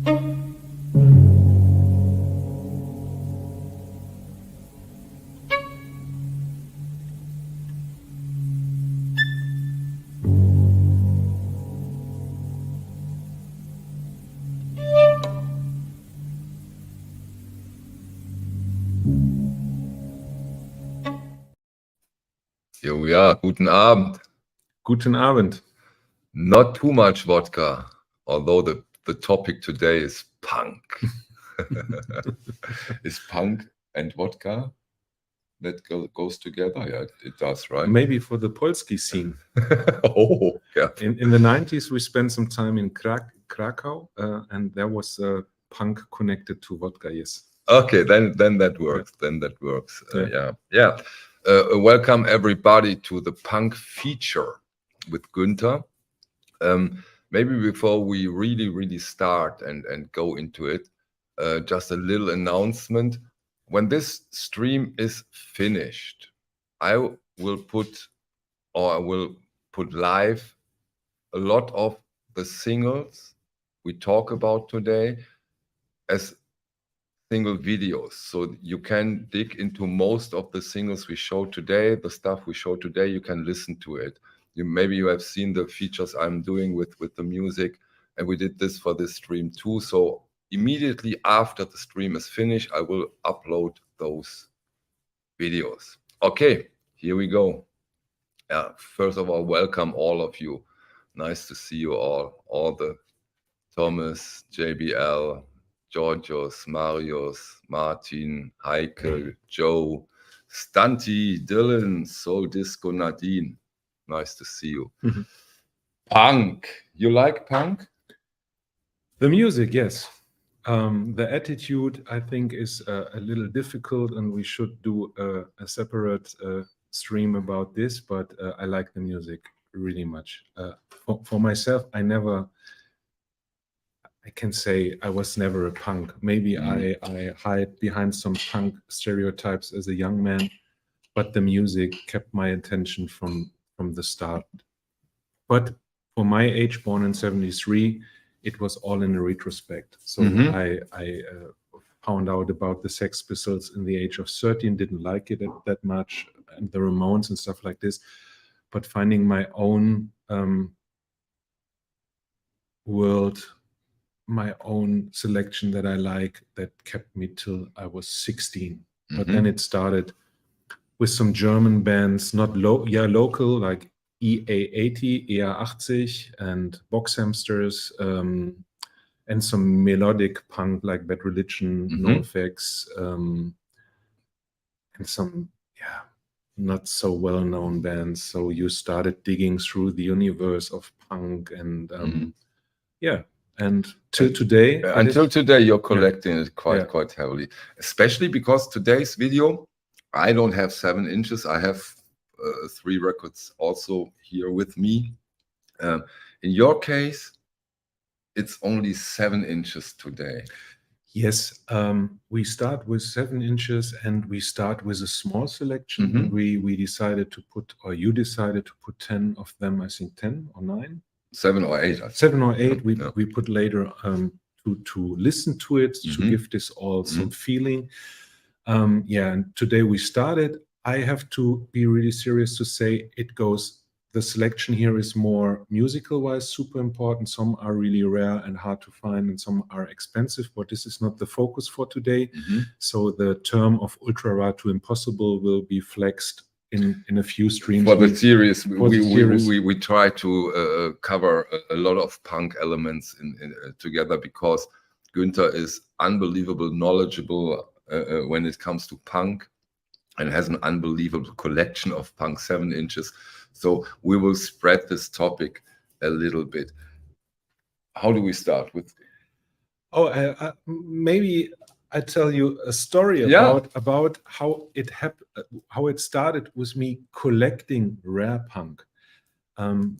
Here we are. Guten Abend. Guten Abend. Not too much vodka, although the topic today is punk. Is punk and vodka that goes together? Yeah, it does, right? Maybe for the Polski scene. Oh, yeah. In the 90s, we spent some time in Krakow, and there was punk connected to vodka, yes. Okay, then that works. Yeah. Then that works. Yeah. Welcome everybody to the punk feature with Günter. Maybe before we really start and go into it, just a little announcement. When this stream is finished, I will put live a lot of the singles we talk about today as single videos, so you can dig into most of the singles we show today. The stuff we show today, you can listen to it. Maybe you have seen the features I'm doing with the music, and we did this for this stream too. So immediately after the stream is finished, I will upload those videos. Okay, here we go. First of all, welcome all of you. Nice to see you all the Thomas, JBL, Georgios, Marius, Martin, Heike, Joe, Stanti, Dylan, Soul Disco, Nadine. Nice to see you. Mm-hmm. Punk. You like punk? The music, yes. The attitude, I think, is a little difficult, and we should do a separate stream about this, but I like the music really much. For myself, I can say I was never a punk. Maybe I hide behind some punk stereotypes as a young man, but the music kept my attention from the start. But for my age, born in '73, it was all in a retrospect. So I found out about the Sex Pistols in the age of 13, didn't like it that much, and the Ramones and stuff like this. But finding my own world, my own selection that I like, that kept me till I was 16. But then it started with some German bands, not local, like EA80, EA80 and Box Hamsters, and some melodic punk like Bad Religion, NoFX, and some not so well-known bands. So you started digging through the universe of punk, and and till today. Until today, you're collecting it quite heavily, especially because today's video, I don't have 7 inches. I have 3 records also here with me. In your case, it's only 7 inches today. Yes, we start with 7 inches, and we start with a small selection. We decided to put, or you decided to put 10 of them, I think 10 or 9. 7 or 8. 7 or 8. We put later to listen to it, to give this all some feeling. And today we started. I have to be really serious to say it goes. The selection here is more musical-wise super important. Some are really rare and hard to find, and some are expensive, but this is not the focus for today. So the term of ultra rare to impossible will be flexed in a few streams. For the series, we try to cover a lot of punk elements together, because Günter is unbelievable knowledgeable when it comes to punk, and has an unbelievable collection of punk 7 inches. So we will spread this topic a little bit. How do we start with? Maybe I tell you a story about how it happened, how it started with me collecting rare punk.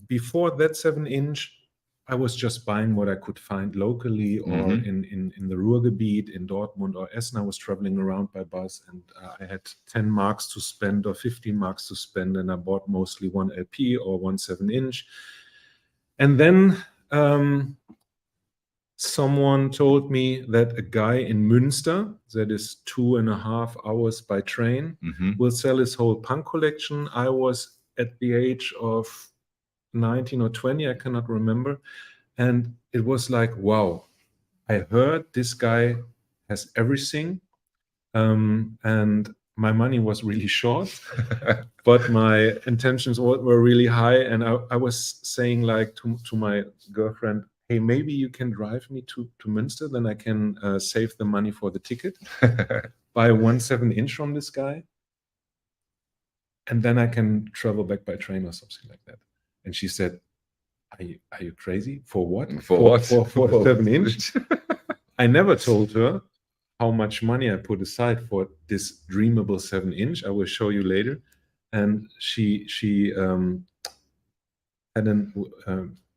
Before that 7 inch, I was just buying what I could find locally or in the Ruhrgebiet, in Dortmund or Essen. I was traveling around by bus, and I had 10 marks to spend or 15 marks to spend, and I bought mostly one LP or one 7 inch. And then someone told me that a guy in Münster, that is 2.5 hours by train, will sell his whole punk collection. I was at the age of 19 or 20, I cannot remember. And it was like, wow, I heard this guy has everything. And my money was really short, but my intentions were really high. And I was saying like to my girlfriend, hey, maybe you can drive me to Münster, then I can save the money for the ticket, buy 1 7-inch from this guy, and then I can travel back by train or something like that. And she said, are you crazy? For what? For what? For a 7-inch? I never told her how much money I put aside for this dreamable 7-inch. I will show you later. And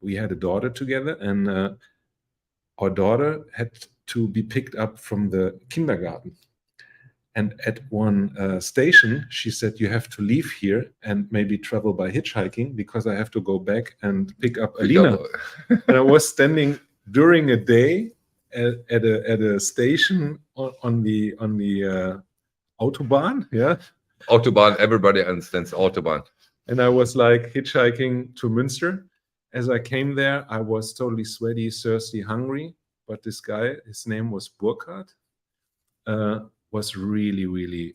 we had a daughter together, and our daughter had to be picked up from the kindergarten. And at one station, she said, you have to leave here and maybe travel by hitchhiking because I have to go back and pick up Alina. And I was standing during a day at a station on the Autobahn, yeah. Autobahn, everybody understands Autobahn. And I was like hitchhiking to Münster. As I came there, I was totally sweaty, thirsty, hungry. But this guy, his name was Burkhard, was really,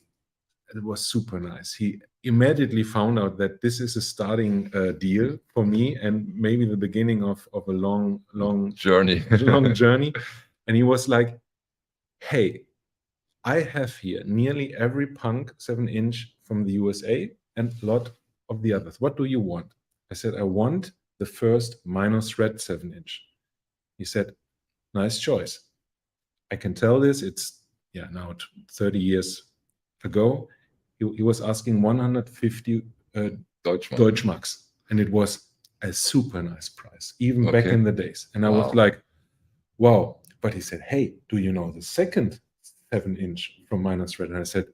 it was super nice. He immediately found out that this is a starting deal for me and maybe the beginning of a long journey. long journey. And he was like, hey, I have here nearly every punk 7-inch from the USA and a lot of the others. What do you want? I said, I want the first minor thread 7-inch. He said, nice choice. I can tell this, it's now 30 years ago. He was asking 150 Deutschmarks, and it was a super nice price, even back in the days. And I was like, wow. But he said, hey, do you know the second 7-inch from minor thread? And I said,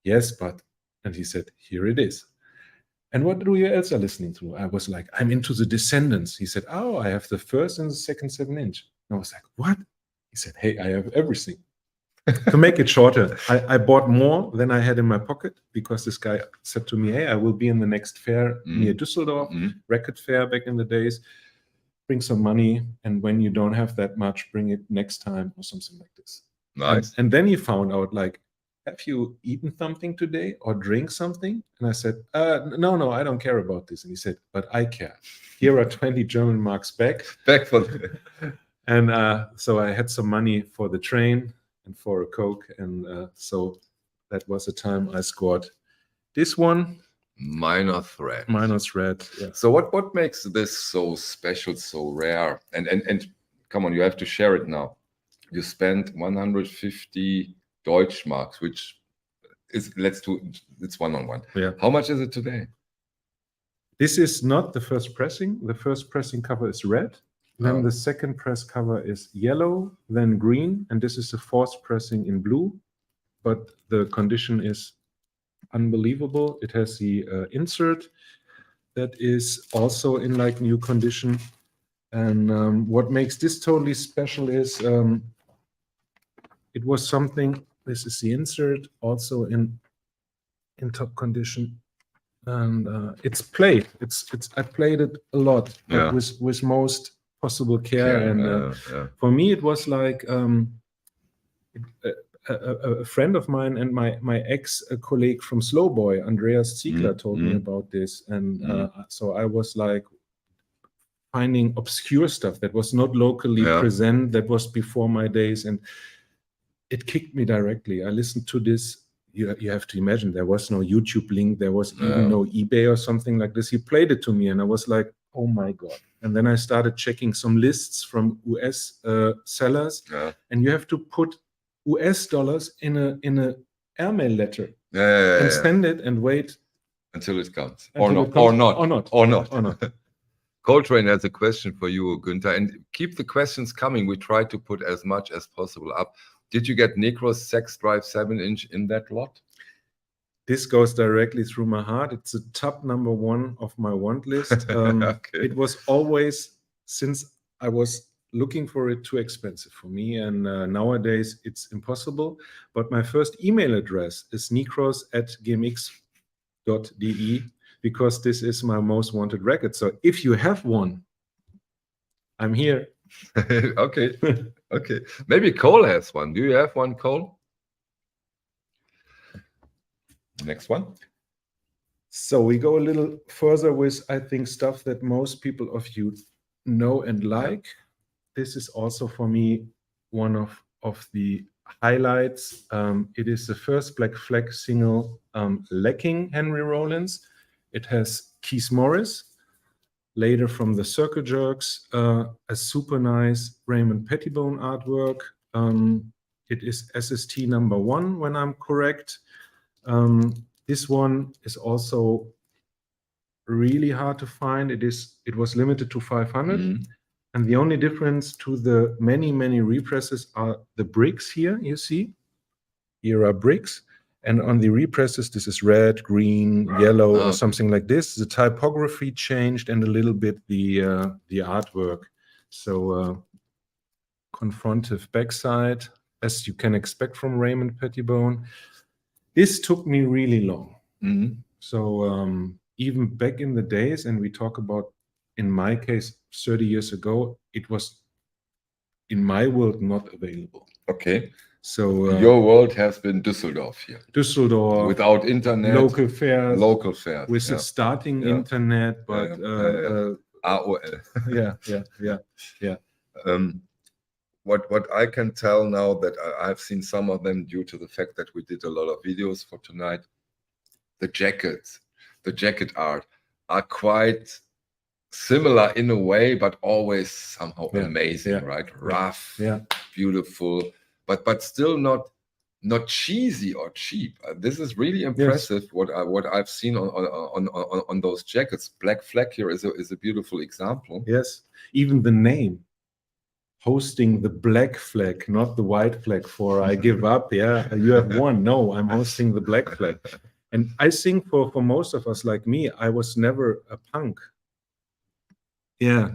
yes, but, and he said, here it is. And what do you else are listening to? I was like, I'm into the Descendants. He said, oh, I have the first and the second 7-inch. And I was like, what? He said, hey, I have everything. To make it shorter, I bought more than I had in my pocket because this guy said to me, hey, I will be in the next fair near Düsseldorf, record fair back in the days. Bring some money, and when you don't have that much, bring it next time or something like this. Nice. And then he found out, like, have you eaten something today or drink something? And I said, no, I don't care about this. And he said, but I care. Here are 20 German marks back. Back for the... And so I had some money for the train and for a Coke. And so that was the time I scored this one. Minor thread. Minor thread, yeah. So what makes this so special, so rare? And come on, you have to share it now. You spent 150 Deutschmarks, which is, it's one-on-one. Yeah. How much is it today? This is not the first pressing. The first pressing cover is red. Then the second press cover is yellow, then green. And this is the fourth pressing in blue. But the condition is unbelievable. It has the insert that is also in like new condition. And what makes this totally special is it was something, this is the insert, also in top condition. And it's played. I played it a lot, but with most possible care. And for me, it was like a friend of mine and my ex-colleague from Slowboy, Andreas Ziegler, told me about this. And so I was like finding obscure stuff that was not locally present, that was before my days. And it kicked me directly. I listened to this. You have to imagine there was no YouTube link. There was even no eBay or something like this. He played it to me and I was like, oh my God. And then I started checking some lists from US sellers. And you have to put US dollars in a airmail letter and send it and wait until it comes. Or not. Coltrane has a question for you, Günter, and keep the questions coming. We try to put as much as possible up. Did you get Necros Sex Drive 7-inch in that lot? This goes directly through my heart. It's the top #1 of my want list. It was always, since I was looking for it too expensive for me, and nowadays it's impossible. But my first email address is nikros@gmx.de, because this is my most wanted record. So if you have one, I'm here. Okay, okay. Maybe Cole has one. Do you have one, Cole? Next one. So we go a little further with, I think, stuff that most people of you know and like. This is also for me one of the highlights. It is the first Black Flag single lacking Henry Rollins. It has Keith Morris, later from the Circle Jerks, a super nice Raymond Pettibone artwork. It is SST #1, when I'm correct. This one is also really hard to find. It was limited to 500. And the only difference to the many represses are the bricks here, you see. Here are bricks. And on the represses, this is red, green, yellow, or something like this. The typography changed and a little bit the artwork. So confrontive backside, as you can expect from Raymond Pettibone. This took me really long. So even back in the days, and we talk about, in my case, 30 years ago, it was, in my world, not available. Okay. So your world has been Düsseldorf here. Düsseldorf, without internet, local fairs, with a starting internet, but AOL. yeah. What I can tell now, that I've seen some of them due to the fact that we did a lot of videos for tonight. The jackets, the jacket art are quite similar in a way, but always somehow amazing, right? Rough, beautiful, but still not cheesy or cheap. This is really impressive. What I've seen on those jackets. Black Flag here is a beautiful example. Yes, even the name, hosting the Black Flag, not the white flag. For I give up. Yeah, you have won. No, I'm hosting the Black Flag. And I think for most of us, like me, I was never a punk. Yeah.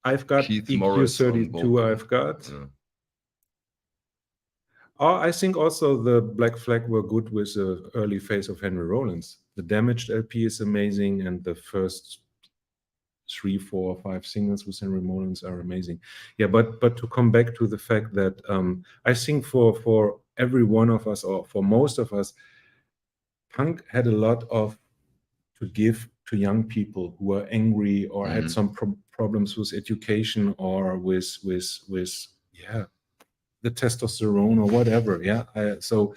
I've got EQ32. I've got. I think also the Black Flag were good with the early phase of Henry Rollins. The Damaged LP is amazing, and the first 3, 4, 5 singles with Henry Rollins are amazing. Yeah, but to come back to the fact that I think for every one of us, or for most of us, punk had a lot to give to young people who were angry or had some problems with education or with the testosterone or whatever. So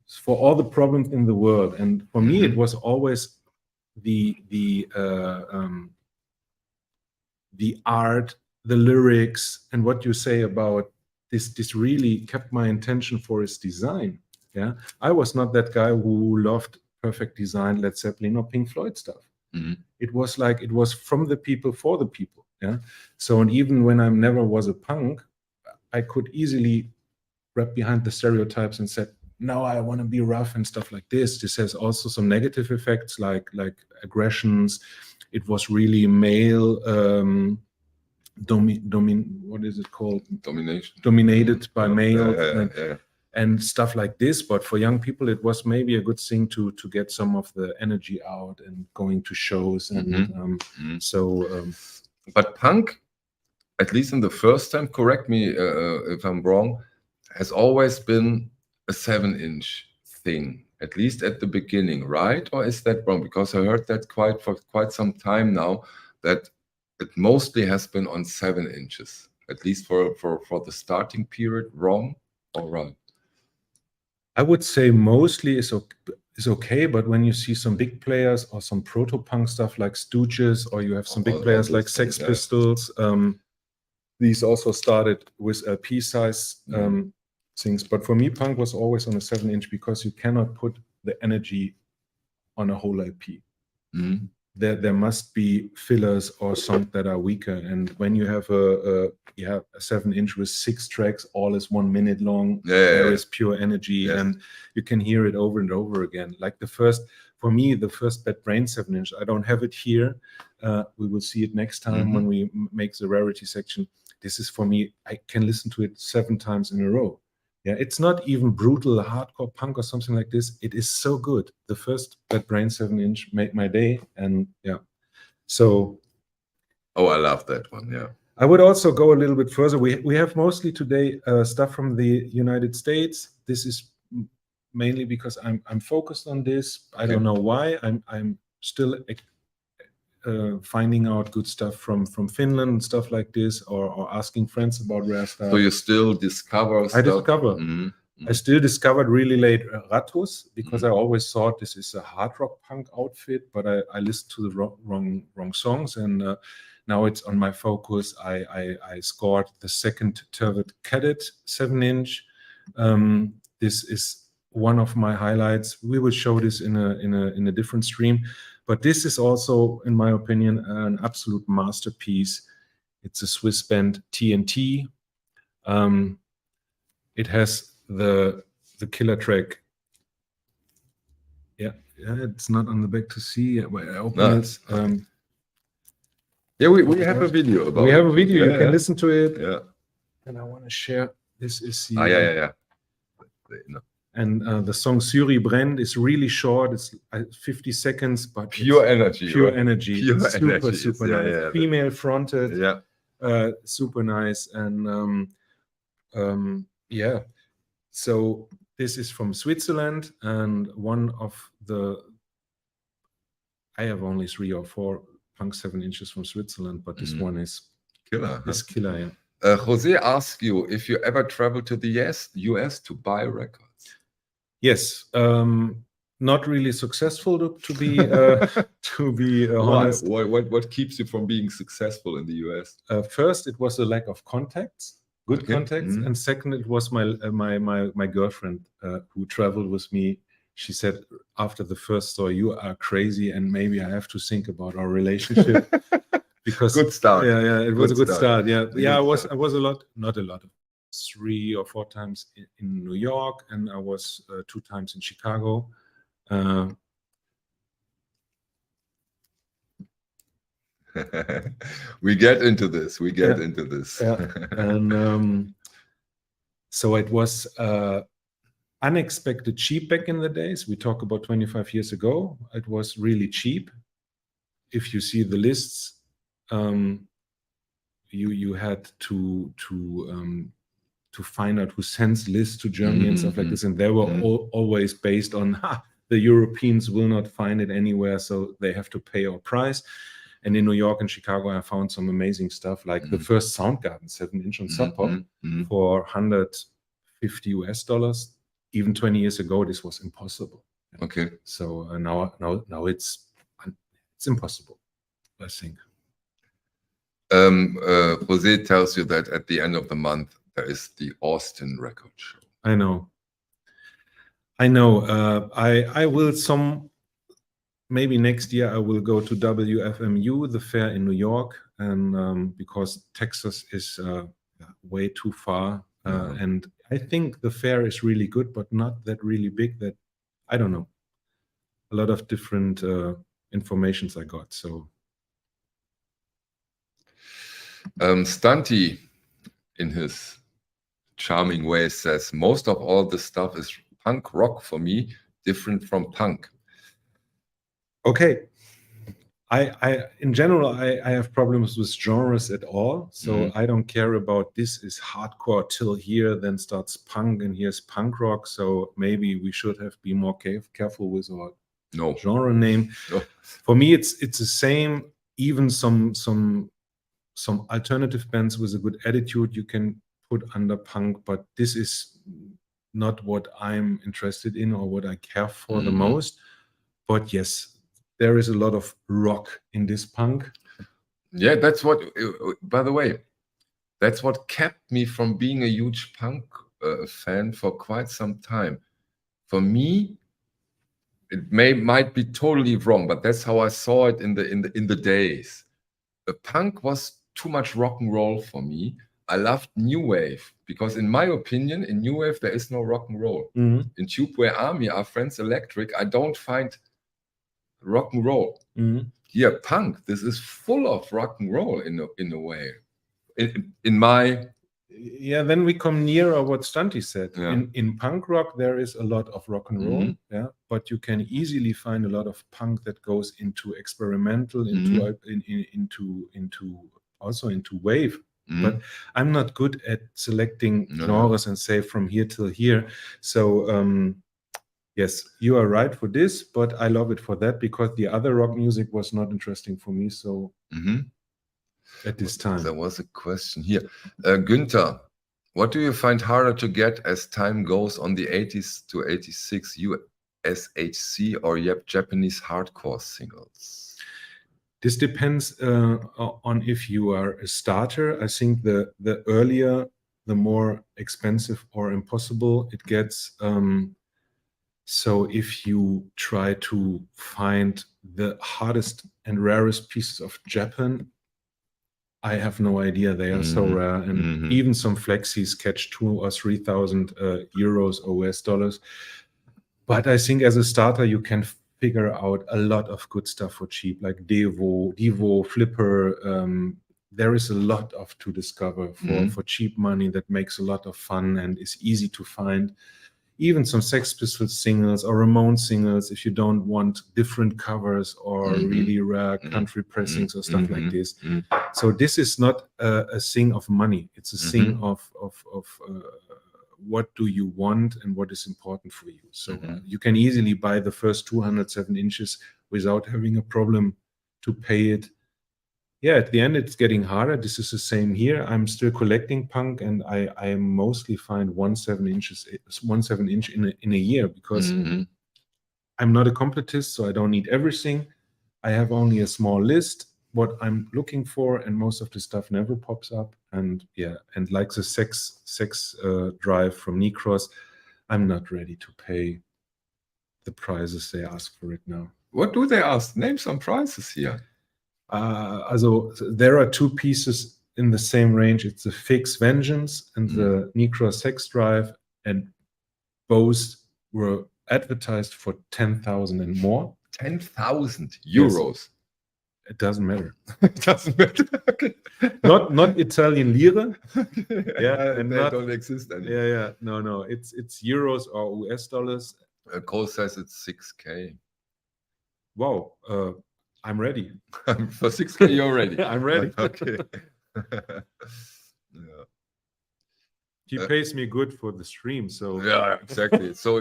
for all the problems in the world, and for me it was always the art, the lyrics, and what you say about this really kept my attention for his design. I was not that guy who loved perfect design, Led Zeppelin or Pink Floyd stuff. It was like, it was from the people for the people. So, and even when I never was a punk, I could easily wrap behind the stereotypes and said, no, I want to be rough and stuff like this. This has also some negative effects, like aggressions. It was really male what is it called? Dominated by male and stuff like this. But for young people, it was maybe a good thing to get some of the energy out and going to shows. And but punk, at least in the first time, correct me if I'm wrong, has always been a 7-inch thing, at least at the beginning, right? Or is that wrong? Because I heard that for quite some time now, that it mostly has been on 7 inches, at least for the starting period. Wrong or right? I would say mostly is okay, but when you see some big players or some proto-punk stuff like Stooges, or you have some big players like Sex Pistols, these also started with LP size things. But for me, punk was always on a 7-inch, because you cannot put the energy on a whole LP. there must be fillers or songs that are weaker. And when you have a 7-inch with 6 tracks, all is 1 minute long, there is pure energy, and you can hear it over and over again. Like for me, the first Bad Brain 7-inch, I don't have it here. We will see it next time when we make the rarity section. This is for me, I can listen to it 7 times in a row. Yeah, it's not even brutal hardcore punk or something like this. It is so good. The first Bad Brain 7-inch made my day, and yeah. So. Oh, I love that one. Yeah. I would also go a little bit further. We have mostly today stuff from the United States. This is mainly because I'm focused on this. I don't know why. I'm still finding out good stuff from Finland and stuff like this, or asking friends about rare stuff. So you still discover stuff? I discover. I still discovered really late REISSUES, because I always thought this is a hard rock punk outfit, but I listened to the wrong songs, and now it's on my focus. I scored the second Turvet Cadet 7-inch. This is one of my highlights. We will show this in a different stream, but this is also, in my opinion, an absolute masterpiece. It's a Swiss band, TNT. It has the killer track. Yeah, it's not on the back to see. Where I open it. Yeah, we have a video about it. We have a video. You can listen to it. Yeah. And I want to share. This is the. Yeah. And the song Syri Brand is really short. It's 50 seconds, but pure energy. Pure energy. Pure super energy. Super nice. Yeah. Female fronted. Yeah. Super nice. And yeah. So this is from Switzerland, and one of the. I have only 3 or 4 punk 7-inches from Switzerland, but this one is killer. Is killer. Yeah. Jose asked you if you ever traveled to the US to buy records. Yes, not really successful to be honest. What keeps you from being successful in the US? First, it was a lack of contacts, good contacts, and second, it was my girlfriend who traveled with me. She said after the first story, "You are crazy, and maybe I have to think about our relationship." Because good start. Yeah, it was a good start. Yeah, I was not a lot, 3 or 4 times in New York, and I was 2 times in Chicago. We get into this. Yeah. And so it was unexpected cheap back in the days. We talk about 25 years ago. It was really cheap. If you see the lists, you had to find out who sends lists to Germany and stuff like this, and they were always based on the Europeans will not find it anywhere, so they have to pay our price. And in New York and Chicago, I found some amazing stuff, like the first Soundgarden 7-inch on Sub Pop for $150 US. Even 20 years ago, this was impossible. Okay. So now it's impossible, I think. Jose tells you that at the end of the month there is the Austin record show. I know. I will maybe next year I will go to WFMU, the fair in New York, and because Texas is way too far, and I think the fair is really good, but not that really big. That I don't know. A lot of different informations I got. So. Stunty, in his charming way, says most of all the stuff is punk rock for me, different from punk. Okay. I in general I have problems with genres at all, so I don't care about this is hardcore till here, then starts punk, and here's punk rock. So maybe we should have been more careful with our genre name. No. For me, it's the same. Even some alternative bands with a good attitude you can put under punk, but this is not what I'm interested in or what I care for the most. But yes, there is a lot of rock in this punk. Yeah, that's what, by the way, that's what kept me from being a huge punk fan for quite some time. For me, it might be totally wrong, but that's how I saw it in the days. Punk was too much rock and roll for me. I loved new wave because, in my opinion, in new wave there is no rock and roll. In Tubeware Army, our friends Electric, I don't find rock and roll. Here, punk, this is full of rock and roll in a way. In my Yeah, then we come nearer what Stanti said. Yeah. In punk rock, there is a lot of rock and roll, yeah, but you can easily find a lot of punk that goes into experimental, into also into wave. But I'm not good at selecting genres and say from here till here. So yes, you are right for this, but I love it for that because the other rock music was not interesting for me. So at this time. There was a question here. Günter, what do you find harder to get as time goes on the 80s to 86 USHC or Japanese hardcore singles? This depends on if you are a starter. I think the earlier, the more expensive or impossible it gets. So if you try to find the hardest and rarest pieces of Japan, I have no idea. They are so rare, and even some flexis catch 2,000 or 3,000 euros or US dollars. But I think as a starter, you can figure out a lot of good stuff for cheap, like Devo, Flipper. There is a lot to discover for cheap money that makes a lot of fun and is easy to find. Even some Sex Pistols singles or Ramones singles, if you don't want different covers or really rare country pressings or stuff like this. So this is not a thing of money. It's a thing of what do you want and what is important for you. So you can easily buy the first 207 inches without having a problem to pay it. Yeah, at the end, it's getting harder. This is the same here. I'm still collecting punk, and I mostly find 1/7 inch in a year because I'm not a completist, so I don't need everything. I have only a small list, what I'm looking for, and most of the stuff never pops up. And yeah, and like the sex drive from Necros, I'm not ready to pay the prices they ask for it now. What do they ask? Name some prices here. Also there are two pieces in the same range. It's the Fix Vengeance and the Necros Sex Drive, and both were advertised for 10,000 and more. 10,000 euros. Yes. It doesn't matter. It doesn't matter. Okay. Not Italian lira. Yeah, and they not, don't exist anymore. Yeah. No. It's euros or US dollars. Cole says it's 6K. Wow. I'm ready. For 6K, you're ready. I'm ready. Okay. Yeah. He pays me good for the stream, so yeah, exactly. So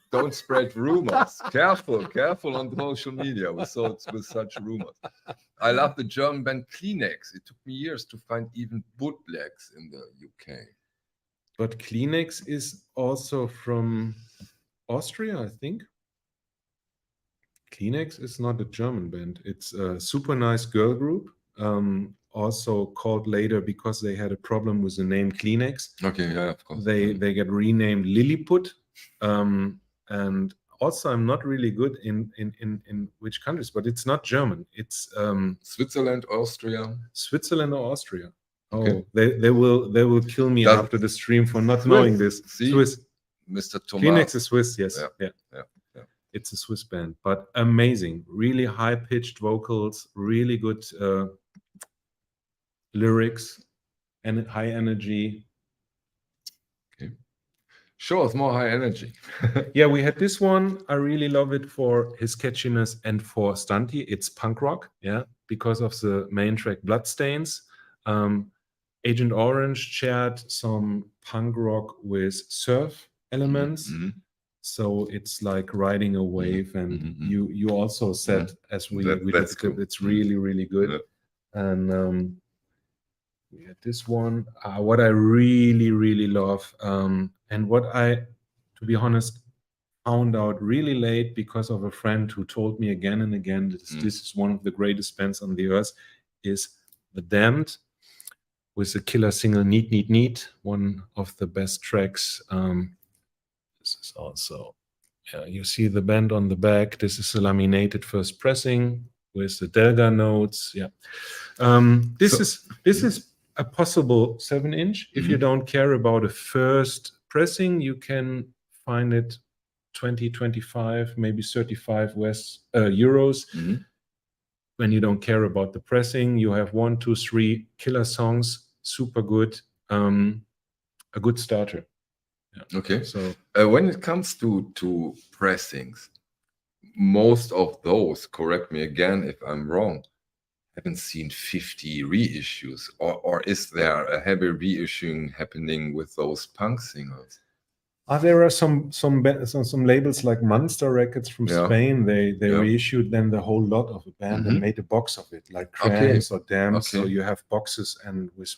don't spread rumors. Careful on social media with such rumors. I love the German band Kleenex. It took me years to find even bootlegs in the UK. But Kleenex is also from Austria, I think. Kleenex is not a German band. It's a super nice girl group. Also called later because they had a problem with the name Kleenex. Okay, yeah, of course. They get renamed Lilliput. And also I'm not really good in which countries, but it's not German. It's Switzerland, Austria. Switzerland or Austria. Okay. Oh, they will kill me after the stream for not knowing this. See? Swiss. Mr. Thomas. Kleenex is Swiss, yes. Yeah. It's a Swiss band, but amazing. Really high-pitched vocals, really good lyrics, and high energy. Okay. Show us more high energy. Yeah, we had this one. I really love it for his catchiness and for Stanti. It's punk rock, yeah, because of the main track Bloodstains. Agent Orange shared some punk rock with surf elements. So it's like riding a wave, and you also said, as we discussed, cool. It's really, really good. Yeah. And we had this one. What I really, really love, and what I, to be honest, found out really late because of a friend who told me again and again that this is one of the greatest bands on the earth, is The Damned, with the killer single Neat, Neat, Neat, one of the best tracks. This is also You see the band on the back. This is a laminated first pressing with the Delga notes. Yeah. This is a possible 7-inch. If you don't care about a first pressing, you can find it 20, 25, maybe 35 euros. When you don't care about the pressing, you have 1, 2, 3 killer songs, super good, a good starter. Yeah. Okay. So when it comes to pressings, most of those, correct me again if I'm wrong, haven't seen 50 reissues, or is there a heavy reissuing happening with those punk singles? There are some labels like Monster Records from Spain. They reissued then the whole lot of a band and made a box of it, like Cramps or Damns. So you have boxes and with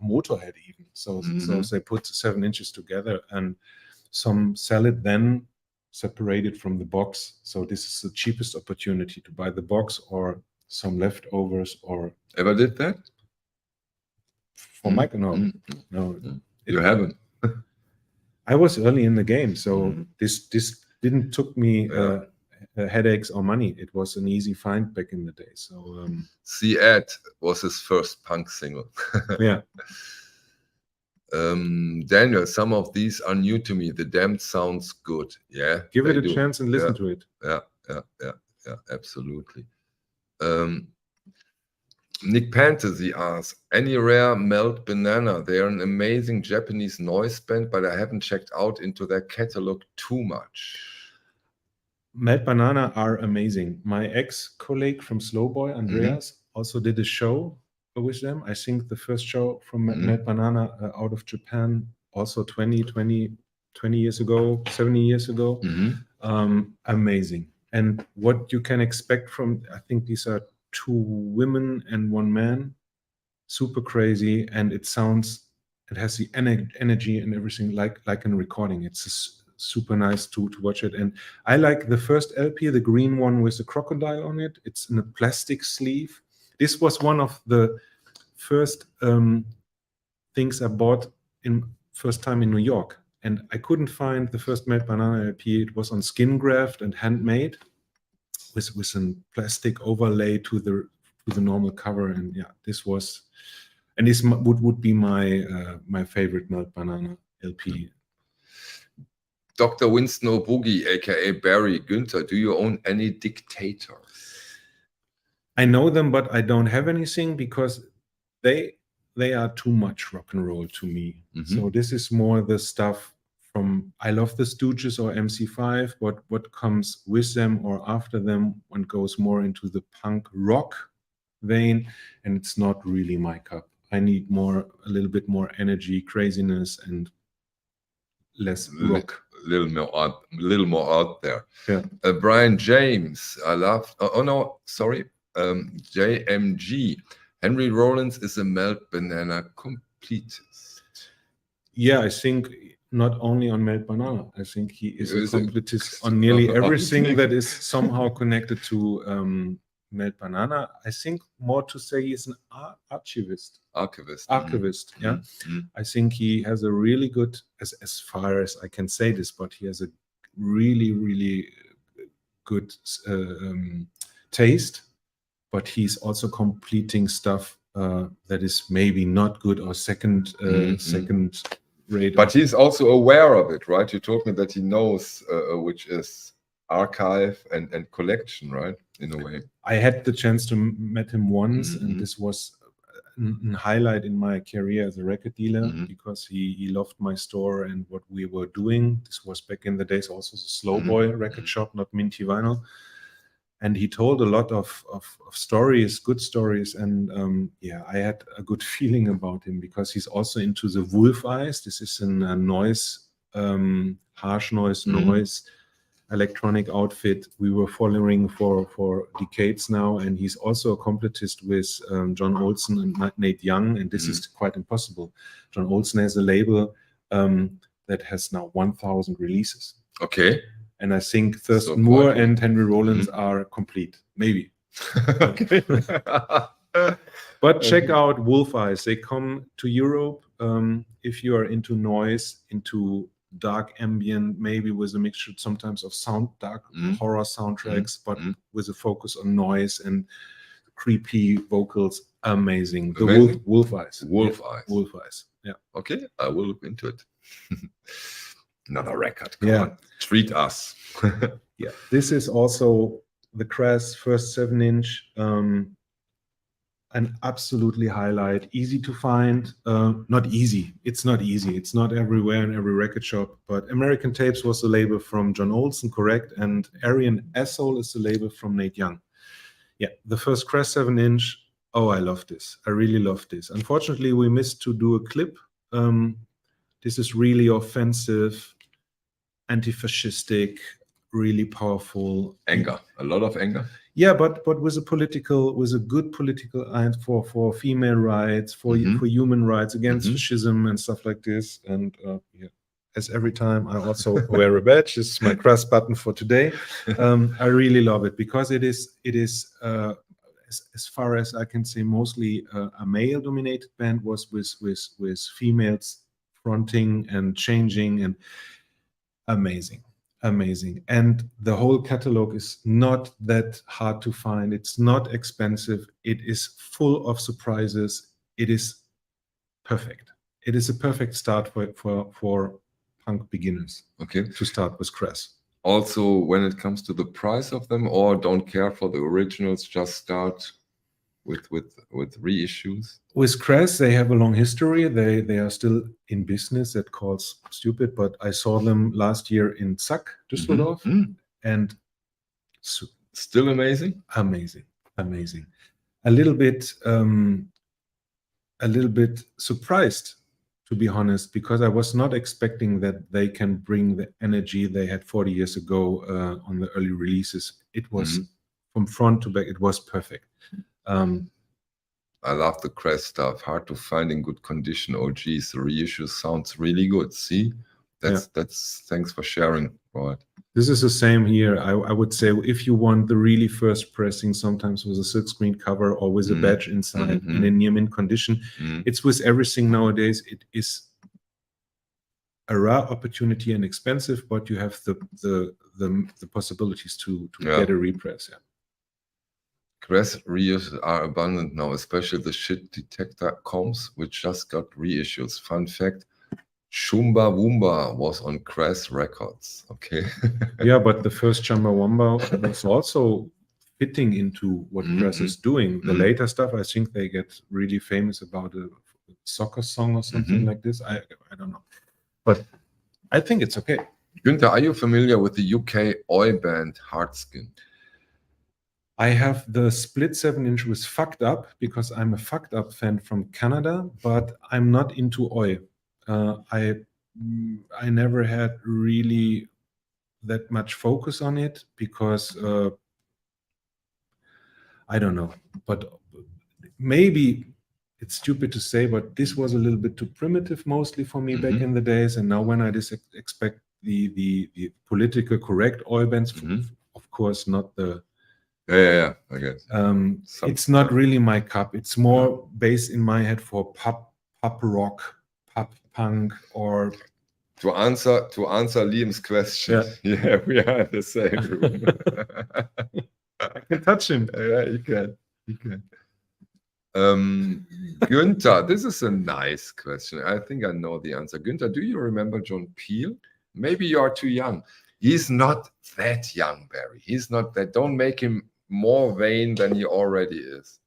Motorhead even. So they put 7 inches together, and some sell it then separated from the box. So this is the cheapest opportunity to buy the box or some leftovers. Or ever did that? For Mike, no. You haven't. I was early in the game, so this didn't took me headaches or money. It was an easy find back in the day. So See Ed was his first punk single. Yeah. Daniel, some of these are new to me. The Damned sounds good. Yeah, give it a chance and listen to it. Yeah, absolutely. Nick Fantasy asks, any rare Melt Banana? They are an amazing Japanese noise band, but I haven't checked out into their catalog too much. Melt Banana are amazing. My ex-colleague from Slowboy, Andreas, also did a show with them. I think the first show from Melt Banana out of Japan, also 20 years ago, 70 years ago. Amazing. And what you can expect from, I think these are 2 women and 1 man, super crazy, and it has the energy and everything like in recording. It's super nice to watch it. And I like the first LP, the green one with the crocodile on it. It's in a plastic sleeve. This was one of the first things I bought in first time in New York, and I couldn't find the first Melt Banana LP. It was on skin graft and handmade with some plastic overlay to the normal cover. And yeah, this would be my favorite Melt Banana LP. Dr. Winston Boogie, aka Barry, Günter, do you own any Dictators? I know them, but I don't have anything because they are too much rock and roll to me. So this is more the stuff from I Love the Stooges or MC5, but what comes with them or after them, one goes more into the punk rock vein, and it's not really my cup. I need a little bit more energy, craziness, and less rock. A little more out there. Yeah. Brian James, I love. JMG. Henry Rollins is a Melt Banana completist. Yeah, I think not only on Melt Banana. I think he is a completist on nearly everything that is somehow connected to Melt Banana. I think more to say he's an archivist. Yeah. I think he has a really good, as far as I can say this, but he has a really, really good taste. But he's also completing stuff that is maybe not good or second rate. But he's also aware of it, right? You told me that he knows which is archive and collection, right? In a way. I had the chance to meet him once, and this was a highlight in my career as a record dealer because he loved my store and what we were doing. This was back in the days, also the Slowboy record shop, not Minty Vinyl. And he told a lot of stories, good stories. And yeah, I had a good feeling about him because he's also into the Wolf Eyes. This is a noise, harsh noise, electronic outfit we were following for decades now. And he's also a completist with John Olsen and Nate Young. And this is quite impossible. John Olsen has a label that has now 1,000 releases. Okay. And I think Thurston Moore and Henry Rollins are complete, maybe. Okay. But check out Wolf Eyes. They come to Europe. If you are into noise, into dark ambient, maybe with a mixture sometimes of dark horror soundtracks, but with a focus on noise and creepy vocals. Amazing. The Wolf Eyes. Wolf Eyes. Wolf Eyes. Yeah. Okay, I will look into it. Another record. Come Yeah. on, treat us. Yeah. This is also the Crass first 7-inch. An absolutely highlight, easy to find. Not easy. It's not easy. It's not everywhere in every record shop. But American Tapes was the label from John Olson, correct? And Aryan Asshole is the label from Nate Young. Yeah, the first Crass 7-inch. Oh, I love this. I really love this. Unfortunately, we missed to do a clip. This is really offensive, anti-fascistic, really powerful. Anger, a lot of anger. Yeah, but with a good political end for female rights, for human rights, against fascism and stuff like this. And yeah, as every time I also wear a badge. This is my Crass button for today. I really love it because it is as far as I can say, mostly a male-dominated band, was with females fronting and changing, and amazing. And the whole catalog is not that hard to find. It's not expensive. It is full of surprises. It is perfect. It is a perfect start for punk beginners. Okay, to start with Crass. Also, when it comes to the price of them, or don't care for the originals, just start with reissues. With Crass, they have a long history. They are still in business. That calls stupid, but I saw them last year in Zack, Düsseldorf, and still amazing. A little bit surprised, to be honest, because I was not expecting that they can bring the energy they had 40 years ago on the early releases. It was from front to back. It was perfect. I love the Crass stuff. Hard to find in good condition. Oh geez, the reissue sounds really good. See, that's thanks for sharing, Robert. This is the same here. I would say if you want the really first pressing, sometimes with a silkscreen cover or with a badge inside and in near mint condition, it's with everything nowadays. It is a rare opportunity and expensive, but you have the possibilities to get a repress. Yeah. Crass reissues are abundant now, especially the shit detector combs, which just got reissues. Fun fact, Chumbawamba was on Crass Records. Okay. Yeah, but the first Chumbawamba was also fitting into what Crass is doing. The later stuff, I think they get really famous about a soccer song or something like this. I don't know. But I think it's okay. Günter, are you familiar with the UK oi band Hardskin? I have the split 7-inch with Fucked Up because I'm a Fucked Up fan from Canada, but I'm not into oi. I never had really that much focus on it because I don't know, but maybe it's stupid to say, but this was a little bit too primitive mostly for me back in the days. And now when I just expect the political correct oi bands, of course not the I guess. It's not really my cup. It's more based in my head for pop rock, pop punk, or to answer Liam's question. Yeah, we are in the same room. I can touch him. Yeah, you can. Günter, this is a nice question. I think I know the answer. Günter, do you remember John Peel? Maybe you are too young. He's not that young, Barry. He's not that. Don't make him more vain than he already is.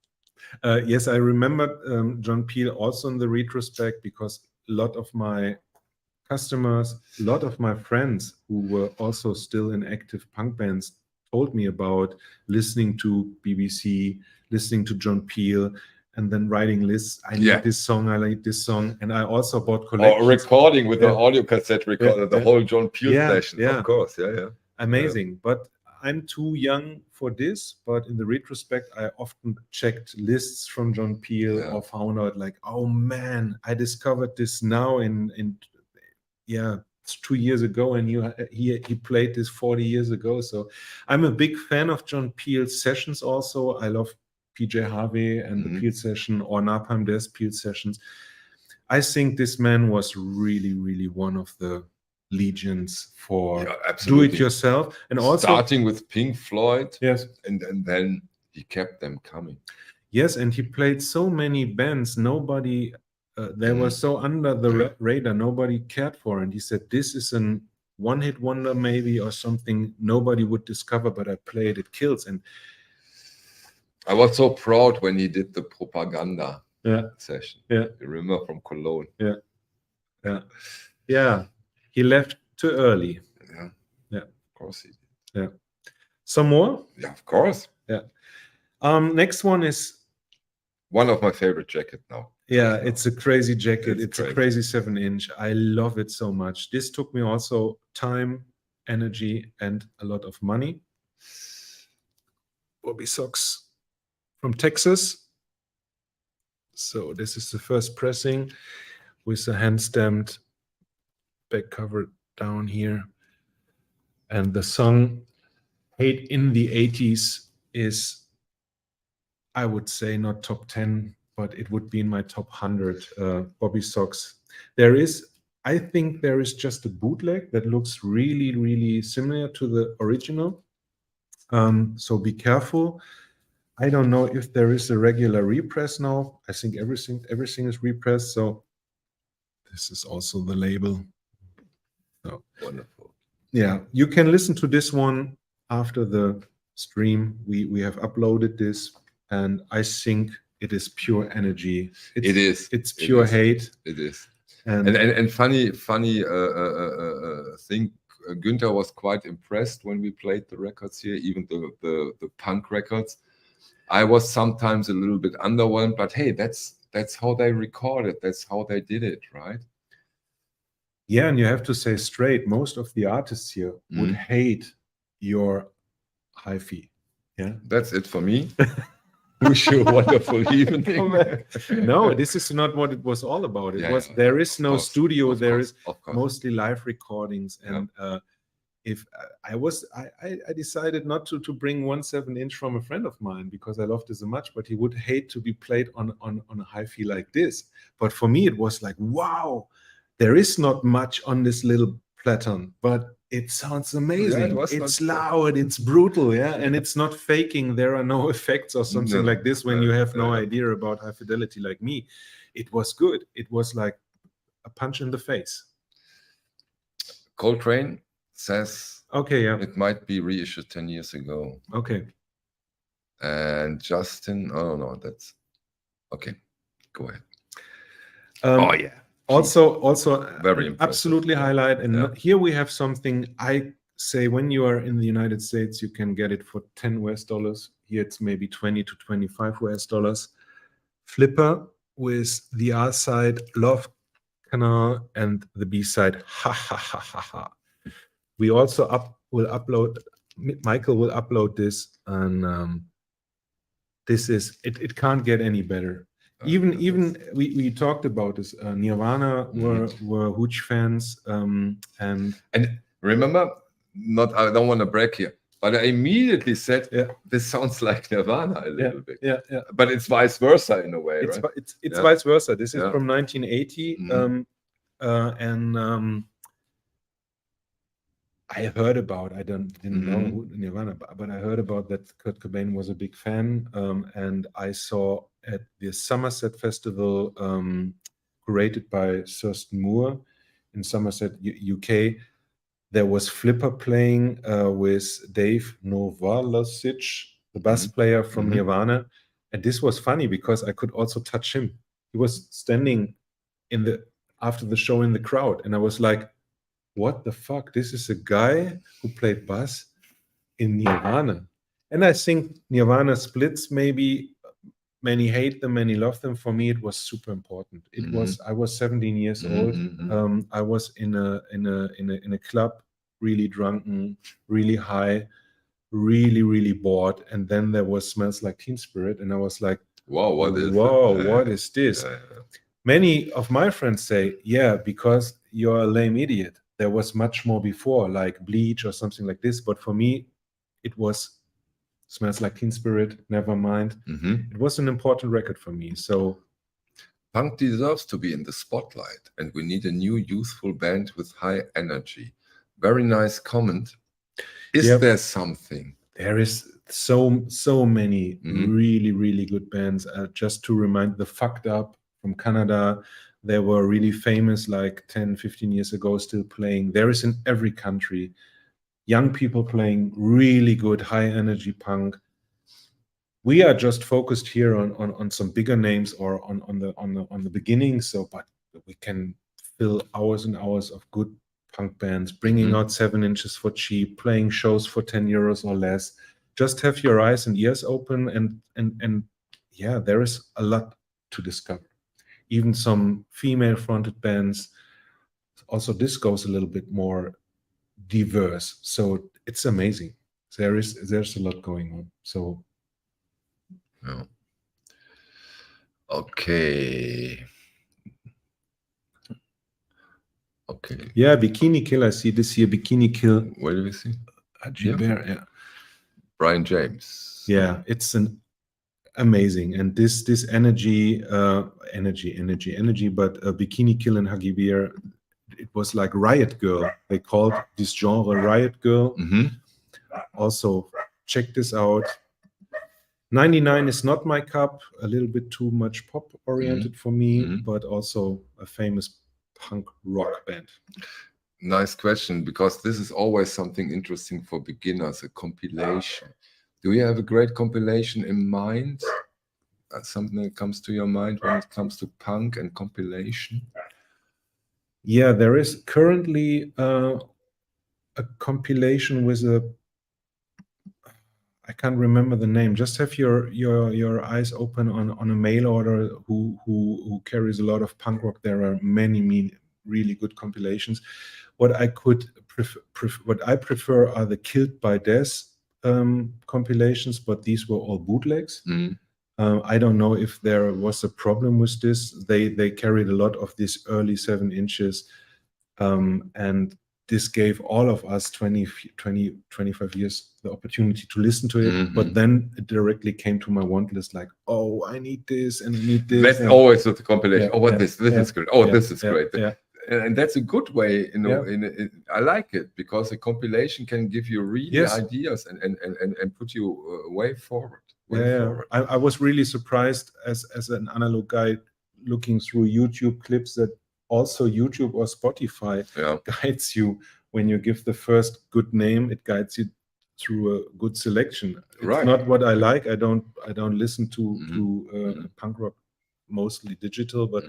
Yes, I remember John Peel also in the retrospect because a lot of my customers, a lot of my friends who were also still in active punk bands told me about listening to BBC, listening to John Peel, and then writing lists. I need this song, I like this song. And I also bought collections. Or recording with the audio cassette recorder, the whole John Peel session. Yeah. Of course, Amazing. But I'm too young for this, but in the retrospect, I often checked lists from John Peel or found out like, oh man, I discovered this now it's 2 years ago, and he played this 40 years ago. So I'm a big fan of John Peel's sessions also. I love PJ Harvey and the Peel session, or Napalm Death's Peel sessions. I think this man was really, really one of the legions for Yeah, do absolutely. it yourself, and also starting with Pink Floyd, yes, and then he kept them coming. yes, and he played so many bands. Nobody, they were so under the radar. Nobody cared for, and he said, "This is an one-hit wonder, maybe, or something nobody would discover, but I play it, it kills." And I was so proud when he did the propaganda session. Yeah. You remember from Cologne? Yeah. He left too early. Yeah. Of course he did. Yeah. Some more? Yeah, of course. Yeah. Next one is one of my favorite jackets now. Yeah, it's a crazy jacket. It's a crazy 7-inch. I love it so much. This took me also time, energy, and a lot of money. Bobby socks from Texas. So this is the first pressing with the hand-stamped back cover down here. And the song Hate in the 80s is, I would say, not top 10, but it would be in my top 100 Bobby socks. I think there is just a bootleg that looks really, really similar to the original. So be careful. I don't know if there is a regular repress now. I think everything is repressed. So this is also the label. So wonderful. Yeah, you can listen to this one after the stream. We have uploaded this, and I think it is pure energy. It's pure hate. It is. And funny thing, Günter was quite impressed when we played the records here, even the punk records. I was sometimes a little bit underwhelmed, but hey, that's how they recorded. That's how they did it, right? Yeah, and you have to say straight, most of the artists here would hate your hi-fi. Yeah, that's it for me. Wish you a wonderful evening. No, this is not what it was all about. There is no studio. There is mostly live recordings, and if I decided not to bring 1 7-inch from a friend of mine because I loved it so much, but he would hate to be played on a hi-fi like this. But for me, it was like, wow, there is not much on this little Platon, but it sounds amazing. It's loud, it's brutal, and it's not faking. There are no effects or something like this when you have no idea about high fidelity like me. It was good. It was like a punch in the face. Coltrane says it might be reissued 10 years ago. And Justin, oh no, that's okay. Go ahead. Also very impressive. Absolutely highlight. And here we have something I say, when you are in the United States, you can get it for $10. Here it's maybe 20 to 25 US. Flipper with the R side, Love Canal, and the B side, ha ha ha ha ha. We also Michael will upload this, and this is it can't get any better. Even we talked about this. Nirvana were huge fans, and remember, I don't want to brag here, but I immediately said, this sounds like Nirvana a little bit. But it's vice versa in a way, right? It's vice versa. This is from 1980, and I heard about. I didn't know who Nirvana, but I heard about that. Kurt Cobain was a big fan, and I saw at the Somerset Festival, curated by Thurston Moore in Somerset, UK. There was Flipper playing with Dave Novalosic, the bass player from Nirvana, and this was funny because I could also touch him. He was standing after the show in the crowd, and I was like, what the fuck? This is a guy who played bass in Nirvana. And I think Nirvana splits, maybe many hate them, many love them. For me, it was super important. I was 17 years old. I was in a club, really drunken, really high, really, really bored. And then there was Smells Like Teen Spirit. And I was like, wow, what is this? Many of my friends say, because you're a lame idiot. There was much more before, like Bleach or something like this. But for me, it was Smells Like Teen Spirit, Nevermind. It was an important record for me. So Punk deserves to be in the spotlight, and we need a new youthful band with high energy. Very nice comment. Is Yep. there something? There is so many really good bands. Just to remind, the Fucked Up from Canada, they were really famous like 10-15 years ago, still playing. There is in every country young people playing really good high energy punk. We are just focused here on some bigger names or on the beginning. So, but we can fill hours and hours of good punk bands, bringing out 7 inches for cheap, playing shows for 10 euros or less. Just have your eyes and ears open, and yeah, there is a lot to discover. Even some female-fronted bands. Also, this goes a little bit more diverse, so it's amazing. There's a lot going on. So. Yeah. Okay. Okay. Yeah, Bikini Kill. I see this here. Bikini Kill. Where do we see? Bear, yeah. Brian James. Yeah, it's an amazing, and this energy, but Bikini Kill and Huggy Bear, it was like Riot Girl. They called this genre Riot Girl. Also, check this out. 99 is not my cup, a little bit too much pop oriented for me, but also a famous punk rock band. Nice question, because this is always something interesting for beginners, a compilation. Do you have a great compilation in mind? Something that comes to your mind when it comes to punk and compilation? Yeah, there is currently a compilation with I can't remember the name. Just have your eyes open on a mail order who carries a lot of punk rock. There are many really good compilations. What I prefer are the Killed by Death compilations, but these were all bootlegs. I don't know if there was a problem with this. They carried a lot of these early 7 inches, and this gave all of us 25 years the opportunity to listen to it. But then it directly came to my want list, like, oh, I need this and I need this. That's always with the compilation. This is great. This is great. Yeah. And that's a good way, I like it, because a compilation can give you really ideas and put you way forward. I was really surprised as an analog guy looking through YouTube clips that also YouTube or Spotify guides you when you give the first good name. It guides you through a good selection. It's not what I like. I don't listen to punk rock, mostly digital, but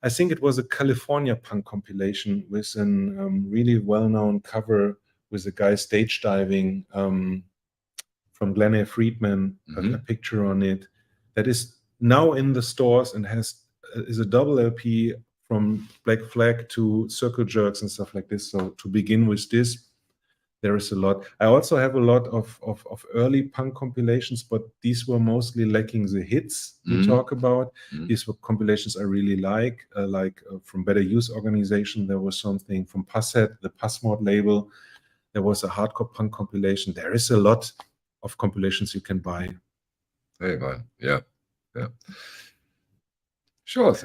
I think it was a California punk compilation with a really well-known cover with a guy stage diving from Glenn A. Friedman, a picture on it that is now in the stores and is a double LP from Black Flag to Circle Jerks and stuff like this. So to begin with this, there is a lot. I also have a lot of early punk compilations, but these were mostly lacking the hits we talk about. These were compilations I really like from Better Use Organization. There was something from Passhead, the Passmod label. There was a hardcore punk compilation. There is a lot of compilations you can buy. Very well. Yeah. Sure.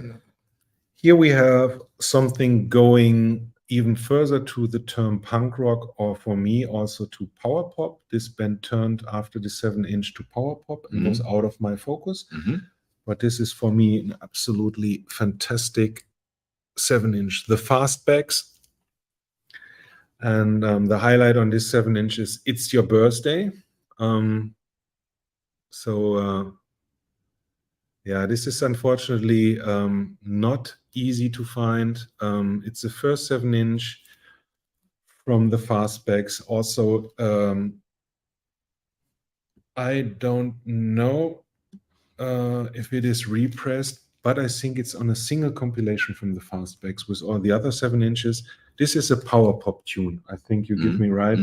Here we have something going even further to the term punk rock, or for me also to power pop. This band turned after the 7 inch to power pop and was out of my focus. But this is for me an absolutely fantastic 7 inch. The Fastbacks. And the highlight on this 7 inch is It's Your Birthday. Yeah, this is unfortunately not easy to find. It's the first 7 inch from the Fastbacks. Also, I don't know if it is repressed, but I think it's on a single compilation from the Fastbacks with all the other 7 inches. This is a power pop tune. I think you give me right,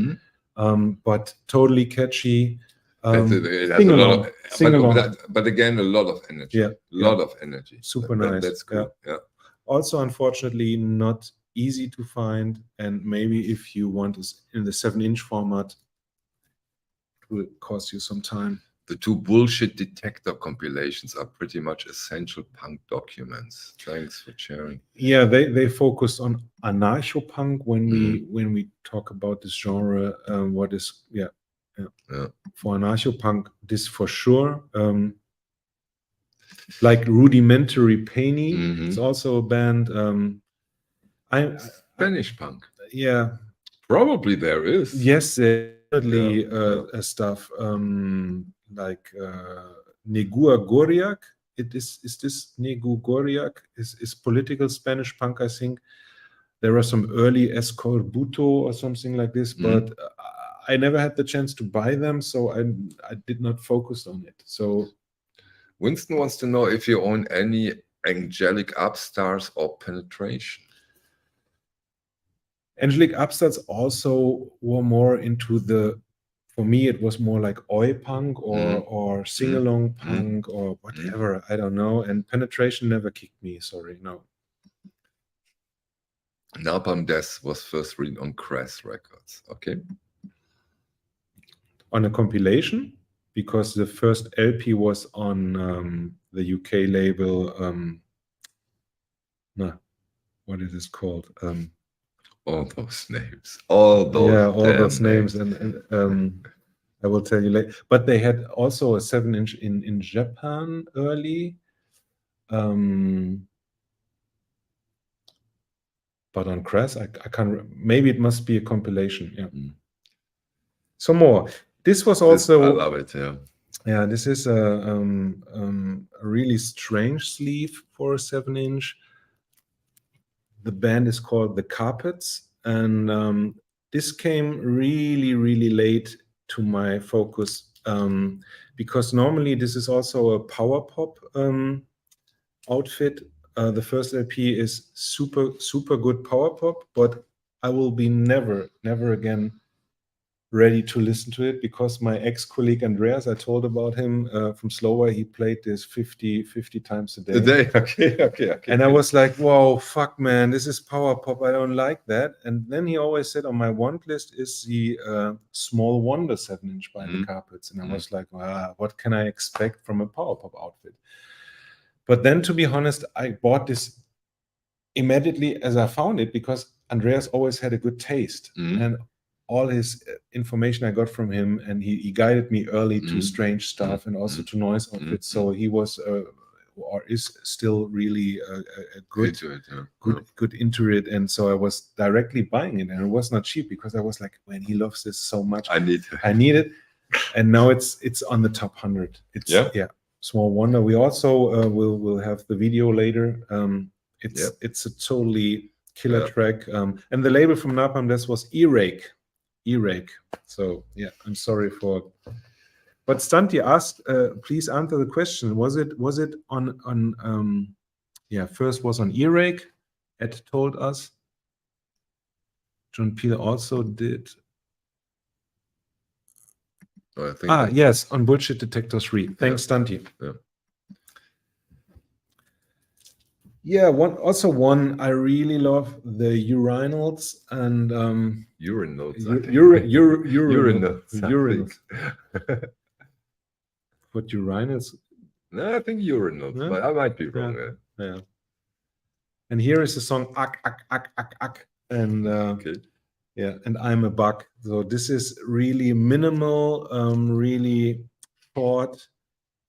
but totally catchy. Sing along. But again, a lot of energy. A lot of energy. Super nice. That's cool. Yeah. Also, unfortunately, not easy to find. And maybe if you want this in the 7 inch format, it will cost you some time. The two Bullshit Detector compilations are pretty much essential punk documents. Thanks for sharing. Yeah, they focus on anarcho-punk when we talk about this genre. What is for anarcho-punk, this for sure. Like Rudimentary Penny, it's also a band. Spanish punk. Yeah, probably there is. Yes, definitely stuff like Negua Goriak. Is this Negu Goriak? Is political Spanish punk, I think. There are some early Escorbuto or something like this, but I never had the chance to buy them, so I did not focus on it. So Winston wants to know if you own any Angelic Upstarts or Penetration. Angelic Upstarts also were more into the, for me, it was more like oi punk or sing-along punk or whatever, I don't know. And Penetration never kicked me, sorry, no. Napalm Death was first released on Crass Records, okay. On a compilation, because the first LP was on the UK label, what is this called? All those names, all those names, and I will tell you later. But they had also a 7-inch in Japan early, but on Crass, I can't. Maybe it must be a compilation. Yeah. Some more. This was also. I love it. Yeah. Yeah. This is a really strange sleeve for a 7-inch. The band is called The Carpets, and this came really, really late to my focus, because normally this is also a power pop outfit. The first LP is super good power pop, but I will be never again ready to listen to it, because my ex-colleague Andreas, I told about him from Slower, he played this 50 times a day. Okay. And I was like, whoa, fuck, man, this is power pop. I don't like that. And then he always said on my want list is the Small Wonder 7-inch by The Carpets. And I was like, what can I expect from a power pop outfit? But then, to be honest, I bought this immediately as I found it, because Andreas always had a good taste. And all his information I got from him, and he guided me early to strange stuff and also to noise outfits. So he was or is still really a good into it. And so I was directly buying it, and it was not cheap, because I was like, man, he loves this so much. I need it. And now it's on the top 100. It's Small Wonder. We also will have the video later. It's a totally killer track. And the label from Napalm Death was E-Rake. So yeah, I'm sorry for. But Stanti asked, please answer the question. Was it on first was on E-Rake, Ed told us. John Peel also did. I think yes, on Bullshit Detector 3. Thanks, Stanti. Yeah, one I really love, the Urinals and Urinals. Urinals. What, Urinals? No, I think Urinals, but I might be wrong. Yeah. And here is the song Ak Ak Ak Ak Ak, and and I'm a Bug. So this is really minimal, really short,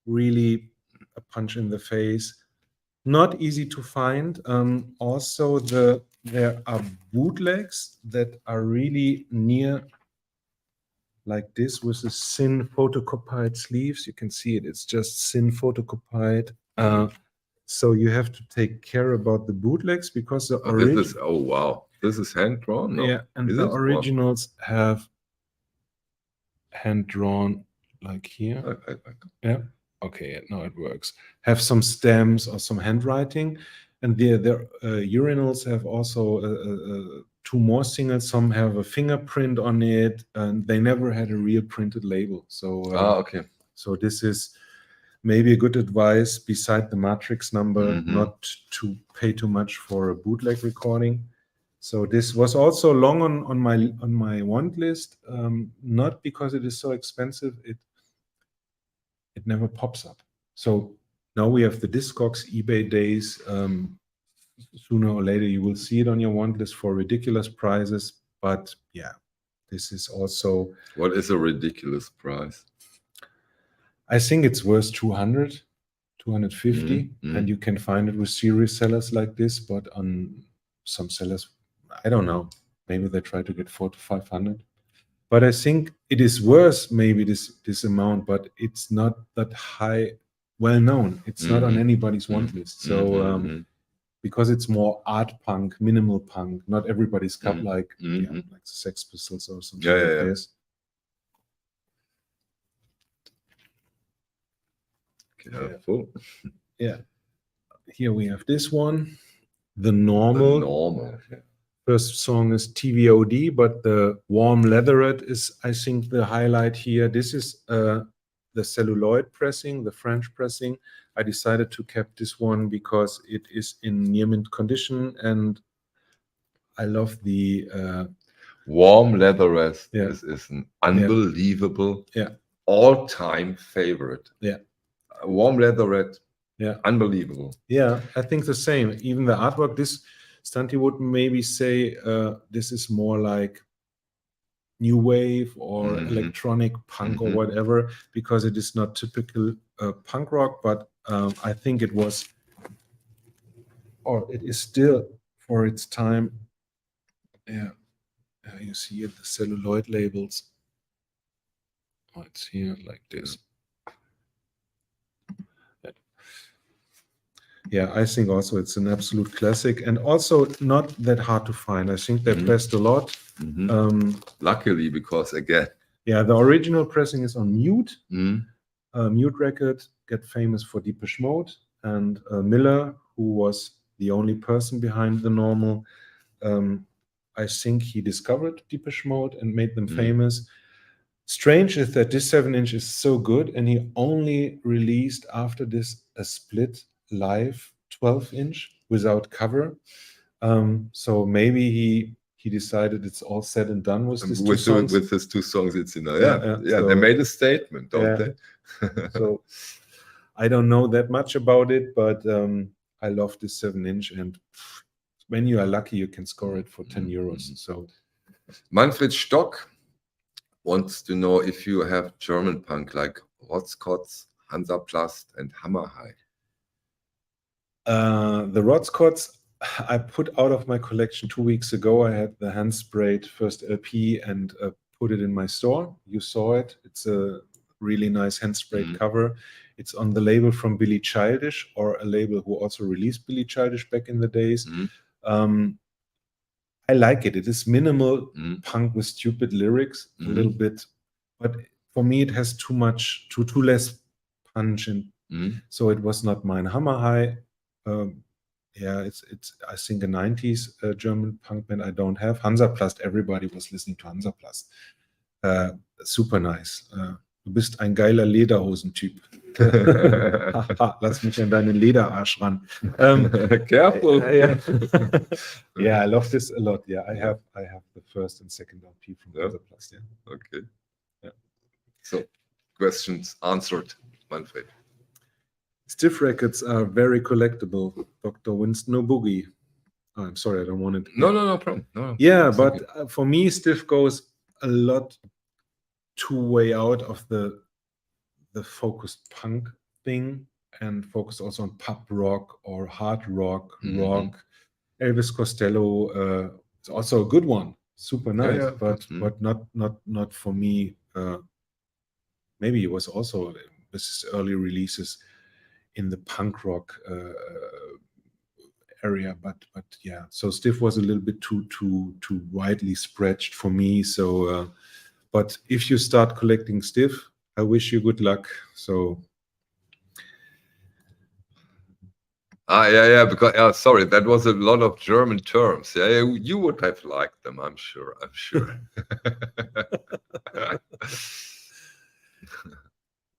really a punch in the face. Not easy to find. Also, there are bootlegs that are really near, like this, with the thin photocopied sleeves. You can see it. It's just thin photocopied. So you have to take care about the bootlegs, because the this is hand drawn. No? Yeah, and the originals have hand drawn, like here. Yeah. Okay, now it works. Have some stems or some handwriting, and the Urinals have also 2 more singles. Some have a fingerprint on it, and they never had a real printed label. So so this is maybe a good advice, beside the matrix number, not to pay too much for a bootleg recording. So this was also long on my want list, not because it is so expensive. it never pops up. So now we have the Discogs eBay days. Sooner or later you will see it on your want list for ridiculous prices. But yeah, this is also, What is a ridiculous price? I think it's worth 200, 250, and you can find it with serious sellers like this. But on some sellers, I don't know, maybe they try to get 400 to 500. But I think it is worth maybe this amount, but it's not that high, well known. It's not on anybody's want list. So because it's more art punk, minimal punk, not everybody's cut like the Sex Pistols or something like this. Careful. Yeah. Here we have this one, the normal. The normal. Yeah. First song is TVOD, but the Warm Leatherette is, I think, the highlight here. This is the celluloid pressing, the French pressing. I decided to keep this one because it is in near mint condition, and I love the Warm Leatherette is an unbelievable all-time favorite. Yeah. Warm Leatherette, unbelievable. Yeah, I think the same. Even the artwork, this Stanti would maybe say this is more like new wave or electronic punk or whatever, because it is not typical punk rock, but I think it was, or it is still for its time. Yeah, you see it, the celluloid labels. Oh, it's here like this. Yeah, I think also it's an absolute classic, and also not that hard to find. I think they pressed a lot. Luckily, because again, yeah, the original pressing is on Mute. Mute record get famous for Depeche Mode, and Miller, who was the only person behind the normal, I think he discovered Depeche Mode and made them famous. Strange is that this 7-inch is so good, and he only released after this a split live 12-inch without cover. So maybe he decided it's all said and done with these two songs. With his two songs, it's so, they made a statement, don't they? So I don't know that much about it, but I love this 7-inch, and when you are lucky, you can score it for 10 euros. So Manfred Stock wants to know if you have German punk like Rotzkotz, Hansaplast, and Hammerhai. The Rotzkotz I put out of my collection 2 weeks ago. I had the hand sprayed first LP and put it in my store. You saw it. It's a really nice hand sprayed cover. It's on the label from Billy Childish, or a label who also released Billy Childish back in the days. I like it. It is minimal punk with stupid lyrics, a little bit, but for me it has too less punch, and so it was not mine. Hammerhai, yeah, it's I think a 90s German punk band I don't have. Hansaplast, everybody was listening to Hansaplast. Super nice. Du bist ein geiler Lederhosentyp. Lass mich an deinen Lederarsch ran. Careful. Yeah, I love this a lot. Yeah, I have the first and second LP from Hansaplast. Yeah. Okay. Yeah. So, questions answered, Manfred. Stiff records are very collectible. Dr. Winston O'Boogie. Oh, I'm sorry, I don't want it. No problem. No, yeah, but okay. For me, Stiff goes a lot way out of the focused punk thing, and focus also on pop rock or hard rock, rock. Elvis Costello is also a good one, super nice, but not for me. Maybe it was also with his early releases in the punk rock area, but yeah. So Stiff was a little bit too widely stretched for me. So, but if you start collecting Stiff, I wish you good luck. So. Yeah, because sorry, that was a lot of German terms. Yeah, you would have liked them, I'm sure.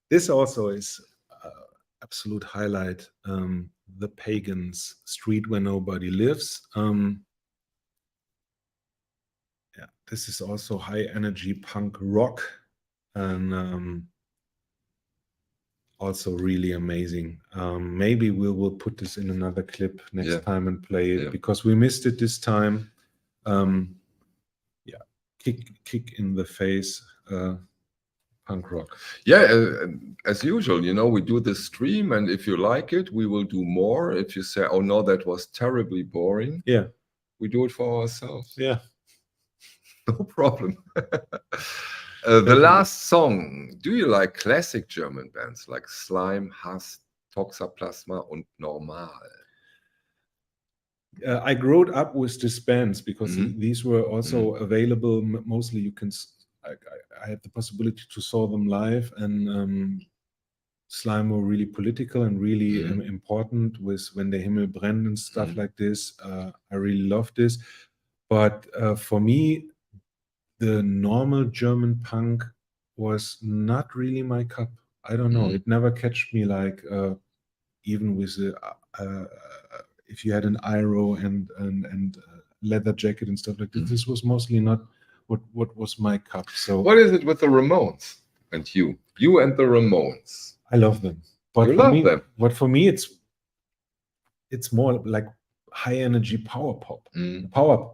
This also is absolute highlight. The Pagans, Street Where Nobody Lives. Yeah, this is also high energy punk rock, and also really amazing. Maybe we'll put this in another clip next time and play it because we missed it this time. Yeah, kick in the face. Punk rock. Yeah, as usual, you know, we do this stream, and if you like it, we will do more. If you say, "Oh no, that was terribly boring," yeah, we do it for ourselves. Yeah, no problem. The last song. Do you like classic German bands like Slime, Hass, Toxoplasma, und Normal? I grew up with these bands because these were also available. Mostly, you can. I had the possibility to saw them live, and Slime were really political and really important with Wenn der Himmel brennt and stuff like this. I really love this, but for me, the normal German punk was not really my cup. I don't know. It never catched me like even with if you had an IRO and leather jacket and stuff like this. This was mostly not what was my cup. So what is it with the Ramones and you and the Ramones? I love them, but you for love me, them. But for me, it's more like high energy power pop, power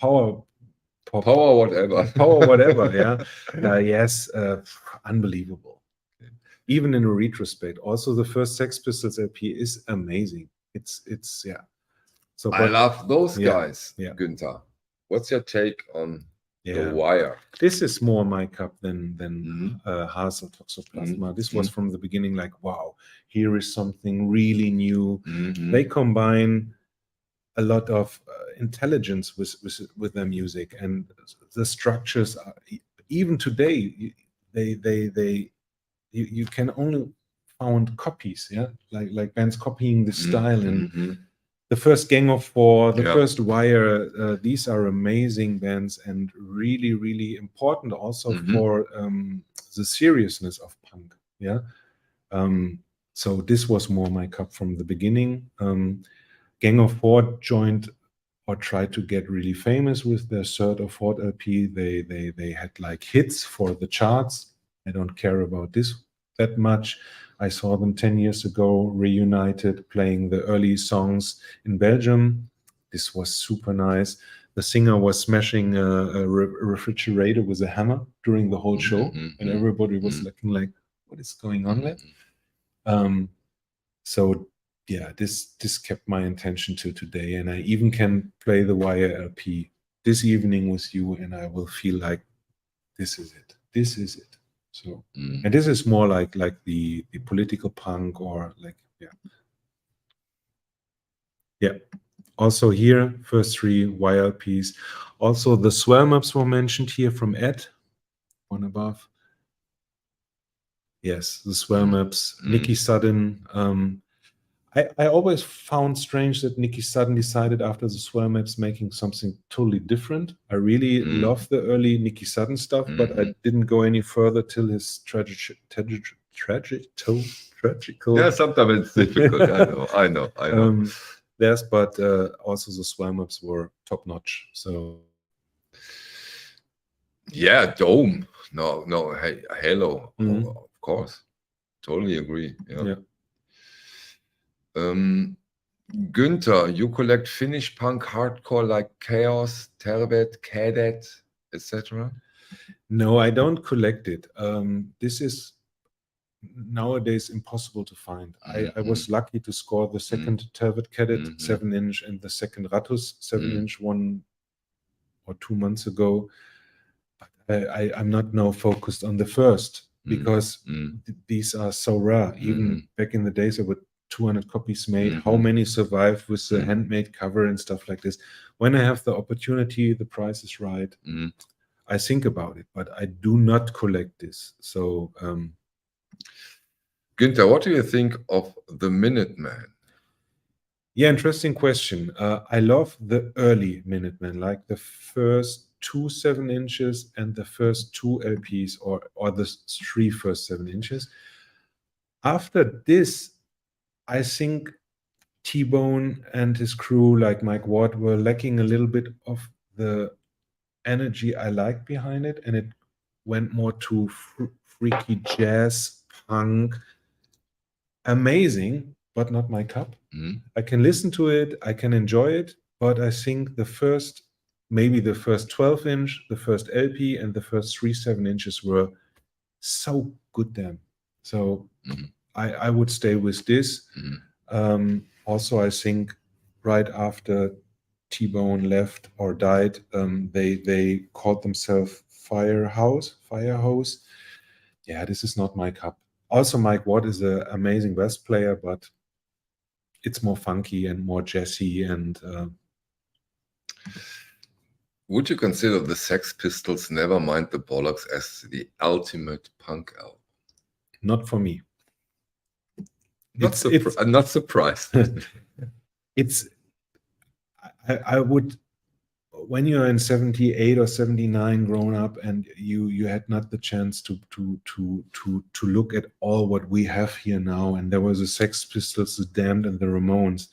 pop, power whatever. Yeah, yes, unbelievable. Even in a retrospect, also the first Sex Pistols LP is amazing. It's yeah. So I love those guys. Yeah. Günter, what's your take on The Wire? This is more my cup than Hass or Toxoplasma. This was from the beginning like, wow, here is something really new. They combine a lot of intelligence with their music, and the structures are, even today you can only found copies, like bands copying the style. And the first Gang of Four, the first Wire, these are amazing bands and really, really important also for the seriousness of punk. So this was more my cup from the beginning. Gang of Four joined or tried to get really famous with their third or fourth LP. They had like hits for the charts. I don't care about this that much. I saw them 10 years ago, reunited, playing the early songs in Belgium. This was super nice. The singer was smashing a refrigerator with a hammer during the whole show, and everybody was looking like, what is going on there? So yeah, this kept my attention till today, and I even can play the Wire LP this evening with you, and I will feel like this is it. This is it. So, and this is more like the political punk, or like yeah. Also here, first three Wire LPs. Also the Swell Maps were mentioned here from Ed, one above. Yes, the Swell Maps. Nicky Sudden. I always found strange that Nicky Sudden decided after the Swell Maps making something totally different. I really love the early Nicky Sudden stuff, but I didn't go any further till his tragical. Yeah, sometimes it's difficult. I know. Yes, but also the Swell Maps were top notch. So yeah, Dome. No. Hey, Halo. Of course, totally agree. Yeah. Günter, you collect Finnish punk hardcore like Chaos, Tervet, Cadet, etc.? No, I don't collect it. This is nowadays impossible to find. I was lucky to score the second Tervet Cadet 7-inch and the second Ratus 7-inch 1 or 2 months ago. But I'm not now focused on the first because these are so rare. Even back in the days, there were 200 copies made. How many survived with the handmade cover and stuff like this? When I have the opportunity, the price is right, I think about it, but I do not collect this. So Günter, what do you think of the Minutemen? Yeah, interesting question. I love the early Minutemen, like the first 2 7-inches and the first 2 LPs, or the 3 first 7-inches. After this, I think T-Bone and his crew, like Mike Ward, were lacking a little bit of the energy I liked behind it, and it went more to freaky jazz, punk, amazing, but not my cup. I can listen to it, I can enjoy it, but I think maybe the first 12-inch, the first LP, and the first 3 7-inches were so good then. So I would stay with this. Also, I think right after T-Bone left or died, they called themselves Firehose. Yeah, this is not my cup. Also, Mike Watt is an amazing bass player, but it's more funky and more jazzy. And would you consider the Sex Pistols' Nevermind the Bollocks as the ultimate punk album? Not for me. I'm not surprised. I would, when you're in 78 or 79 grown up and you had not the chance to look at all what we have here now, and there was a Sex Pistols, the Damned, and the Ramones,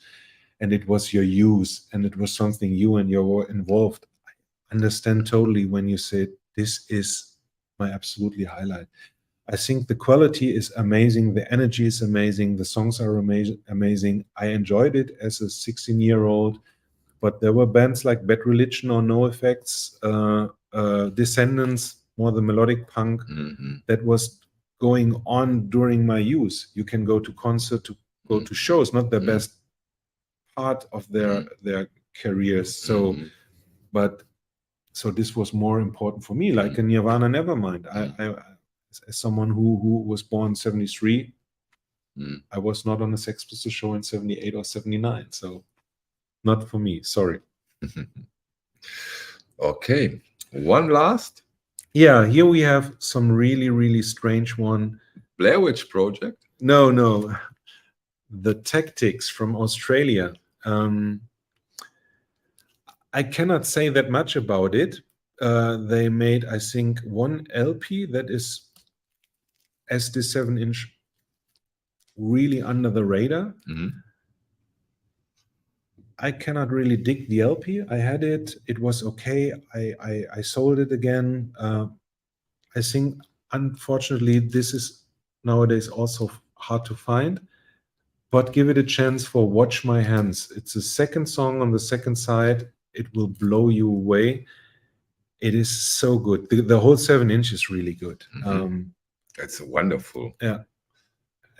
and it was your use, and it was something you and you were involved. I understand totally when you say this is my absolutely highlight. I think the quality is amazing, the energy is amazing, the songs are amazing. I enjoyed it as a 16-year-old, but there were bands like Bad Religion or No Effects, Descendants, more the melodic punk that was going on during my youth. You can go to concert, to go to shows, not the best part of their careers. So, so this was more important for me, like in Nirvana Nevermind. I as someone who was born 73, I was not on a Sex Pistols show in 78 or 79. So not for me, sorry. Okay, one last. Yeah, here we have some really, really strange one. Blair Witch Project? No. The Tactics from Australia. I cannot say that much about it. They made, I think, one LP that is as the 7-inch really under the radar. I cannot really dig the LP. I had it. It was okay. I sold it again. I think, unfortunately, this is nowadays also hard to find. But give it a chance for Watch My Hands. It's the second song on the second side. It will blow you away. It is so good. The whole 7-inch is really good. That's wonderful. Yeah.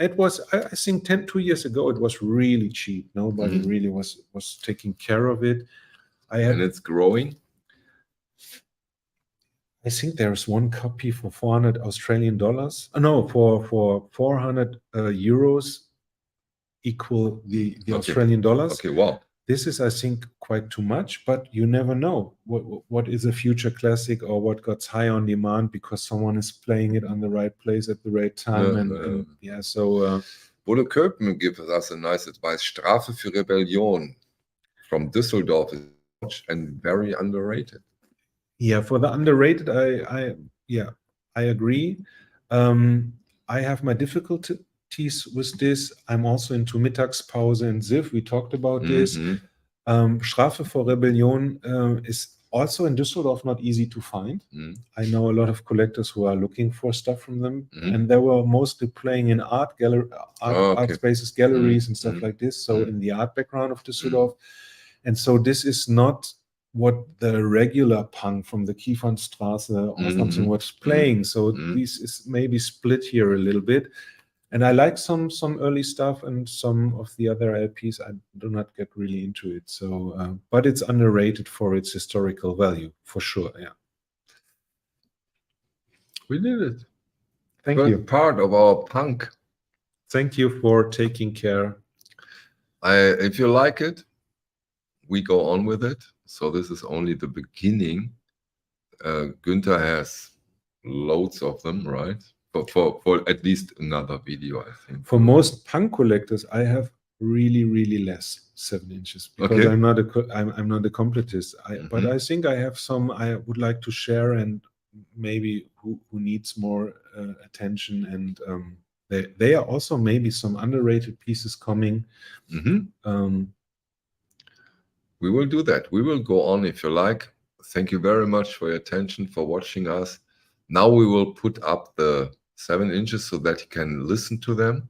It was, I think 2 years ago, it was really cheap. Nobody really was taking care of it. And it's growing? I think there's one copy for 400 Australian dollars. No, for 400 euros equal the Australian dollars. Okay, wow. This is, I think, quite too much, but you never know what is a future classic or what got high on demand because someone is playing it on the right place at the right time. So Bodo Köppen gives us a nice advice. Strafe für Rebellion from Düsseldorf is and very underrated. Yeah, for the underrated, I agree. I have my difficulties with this. I'm also into Mittagspause and Ziv. We talked about this. Strafe for Rebellion is also in Düsseldorf not easy to find. I know a lot of collectors who are looking for stuff from them, and they were mostly playing in art spaces, galleries, and stuff like this. So in the art background of Düsseldorf, and so this is not what the regular punk from the Kiefernstraße or something was playing. So this is maybe split here a little bit. And I like some early stuff, and some of the other LPs I do not get really into it. So, but it's underrated for its historical value, for sure. Yeah. We did it. Thank you. Part of our punk. Thank you for taking care. If you like it, we go on with it. So this is only the beginning. Günter has loads of them, right? For at least another video, I think. For most punk collectors, I have really less 7 inches because I'm not a completist. But I think I have some I would like to share, and maybe who needs more attention, and they are also maybe some underrated pieces coming. We will do that. We will go on if you like. Thank you very much for your attention, for watching us. Now we will put up the 7 inches so that you can listen to them.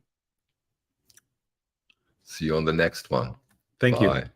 See you on the next one. Thank you. Bye.